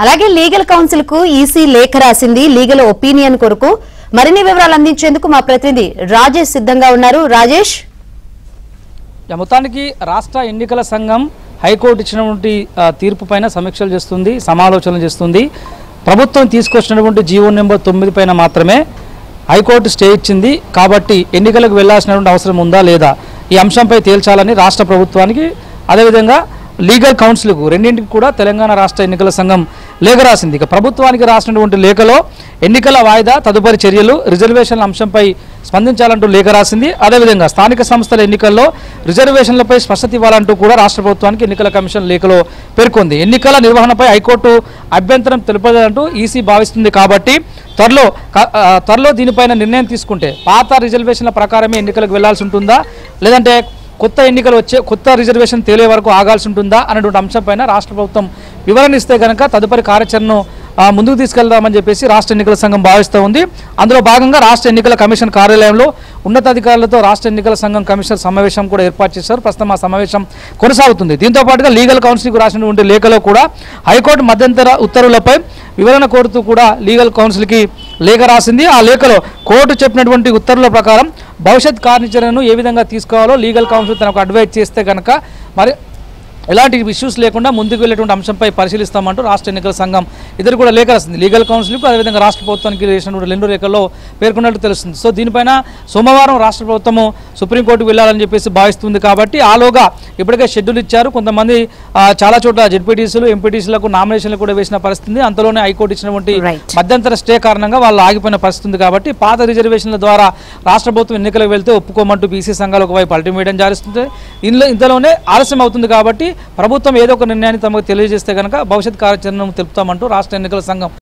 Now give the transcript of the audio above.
అలాగే legal council కు EC లేఖ రాసింది. లీగల్ ఒపీనియన్ కొరకు మరిన్ని వివరాలు అందించేందుకు మా ప్రతినిధి రాజేష్ సిద్ధంగా ఉన్నారు. రాజేష్, మొత్తానికి రాష్ట్ర ఎన్నికల సంఘం హైకోర్టు ఇచ్చినటువంటి తీర్పు పైన సమీక్షలు చేస్తుంది, సమాలోచనలు చేస్తుంది. ప్రభుత్వం తీసుకొచ్చినటువంటి జీవో నెంబర్ 9 పైన మాత్రమే హైకోర్టు స్టే ఇచ్చింది. కాబట్టి ఎన్నికలకు వెళ్లాల్సినటువంటి అవసరం ఉందా లేదా ఈ అంశంపై తేల్చాలని రాష్ట్ర ప్రభుత్వానికి అదేవిధంగా లీగల్ కౌన్సిల్కు రెండింటికి కూడా తెలంగాణ రాష్ట్ర ఎన్నికల సంఘం లేఖ రాసింది. ఇక ప్రభుత్వానికి రాసినటువంటి లేఖలో ఎన్నికల వాయిదా, తదుపరి చర్యలు, రిజర్వేషన్ల అంశంపై స్పందించాలంటూ లేఖ రాసింది. అదేవిధంగా స్థానిక సంస్థల ఎన్నికల్లో రిజర్వేషన్లపై స్పష్టత ఇవ్వాలంటూ కూడా రాష్ట్ర ప్రభుత్వానికి ఎన్నికల కమిషన్ లేఖలో పేర్కొంది. ఎన్నికల నిర్వహణపై హైకోర్టు అభ్యంతరం తెలుపదంటూ ఈసీ భావిస్తుంది. కాబట్టి త్వరలో దీనిపైన నిర్ణయం తీసుకుంటే పాత రిజర్వేషన్ల ప్రకారమే ఎన్నికలకు వెళ్లాల్సి ఉంటుందా, లేదంటే కొత్త ఎన్నికలు కొత్త రిజర్వేషన్ తేలే వరకు ఆగాల్సి ఉంటుందా అన్నటువంటి అంశంపైన రాష్ట్ర ప్రభుత్వం వివరణ ఇస్తే కనుక తదుపరి కార్యాచరణను ముందుకు తీసుకెళ్దామని చెప్పేసి రాష్ట్ర ఎన్నికల సంఘం భావిస్తూ ఉంది. అందులో భాగంగా రాష్ట్ర ఎన్నికల కమిషన్ కార్యాలయంలో ఉన్నతాధికారులతో రాష్ట్ర ఎన్నికల సంఘం కమిషనర్ సమావేశం కూడా ఏర్పాటు చేశారు. ప్రస్తుతం ఆ సమావేశం కొనసాగుతుంది. దీంతో పాటుగా లీగల్ కౌన్సిల్కు రాసినటువంటి లేఖలో కూడా హైకోర్టు మధ్యంతర ఉత్తర్వులపై వివరణ కోరుతూ కూడా లీగల్ కౌన్సిల్కి లేఖ రాసింది. ఆ లేఖలో కోర్టు చెప్పినటువంటి ఉత్తర్వుల ప్రకారం భవిష్యత్ కార్యాచరణను ఏ విధంగా తీసుకోవాలో లీగల్ కౌన్సిల్ తనకు అడ్వైజ్ చేస్తే కనుక మరి ఎలాంటి ఇష్యూస్ లేకుండా ముందుకు వెళ్ళేటువంటి అంశంపై పరిశీలిస్తామంటూ రాష్ట్ర ఎన్నికల సంఘం ఇద్దరు కూడా లేఖ రాసింది. లీగల్ కౌన్సిల్కు అదేవిధంగా రాష్ట్ర ప్రభుత్వానికి చేసినటువంటి 2 లేఖల్లో పేర్కొన్నట్టు తెలుస్తుంది. సో దీనిపైన సోమవారం రాష్ట్ర ప్రభుత్వము సుప్రీంకోర్టుకు వెళ్లాలని చెప్పేసి భావిస్తుంది. కాబట్టి ఆలోగా ఇప్పటికే షెడ్యూల్ ఇచ్చారు. కొంతమంది చాలా చోట్ల జెడ్పీటీసీలు, ఎంపీటీసీలకు నామినేషన్లు కూడా వేసిన పరిస్థితి. అంతలోనే హైకోర్టు ఇచ్చినటువంటి మధ్యంతర స్టే కారణంగా వాళ్ళు ఆగిపోయిన పరిస్థితి. కాబట్టి పాత రిజర్వేషన్ల ద్వారా రాష్ట్ర ప్రభుత్వం ఎన్నికలకు వెళ్తే ఒప్పుకోమంటూ బీసీ సంఘాలు ఒకవైపు అల్టిమేటం జారిస్తుంది. ఇంతలోనే ఆలస్యం అవుతుంది. కాబట్టి ప్రభుత్వం ఏదో ఒక నిర్ణయాన్ని తమకు తెలియజేస్తే కనుక భవిష్యత్ కార్యాచరణను తెలుపుతామంటూ రాష్ట్ర ఎన్నికల సంఘం